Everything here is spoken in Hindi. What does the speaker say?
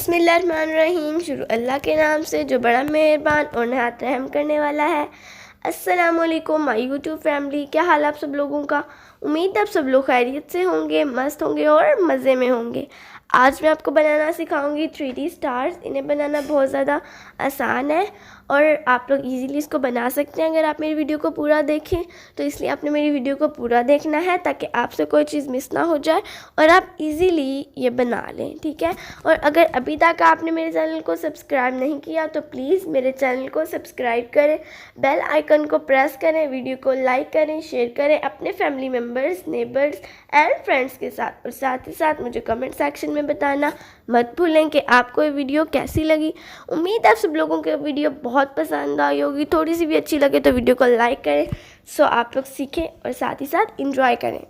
बिस्मिल्लाहिर्रहमानिर्रहीम। शुरू अल्लाह के नाम से जो बड़ा मेहरबान और नहायत रहम करने वाला है। अस्सलामुअलैकुम माय यूट्यूब फैमिली, क्या हाल आप सब लोगों का। उम्मीद है आप सब लोग खैरियत से होंगे, मस्त होंगे और मज़े में होंगे। आज मैं आपको बनाना सिखाऊंगी 3D स्टार्स। इन्हें बनाना बहुत ज़्यादा आसान है और आप लोग इजीली इसको बना सकते हैं अगर आप मेरी वीडियो को पूरा देखें। तो इसलिए आपने मेरी वीडियो को पूरा देखना है ताकि आपसे कोई चीज़ मिस ना हो जाए और आप इजीली ये बना लें, ठीक है। और अगर अभी तक आपने मेरे चैनल को सब्सक्राइब नहीं किया तो प्लीज़ मेरे चैनल को सब्सक्राइब करें, बेल आइकन को प्रेस करें, वीडियो को लाइक करें, शेयर करें अपने family members, neighbours and friends के साथ। और साथ ही साथ मुझे कमेंट सेक्शन में बताना मत भूलें कि आपको ये वीडियो कैसी लगी। उम्मीद है आप सब लोगों को वीडियो बहुत पसंद आई होगी। थोड़ी सी भी अच्छी लगे तो वीडियो को लाइक करें सो आप लोग सीखें और साथ ही साथ इंजॉय करें।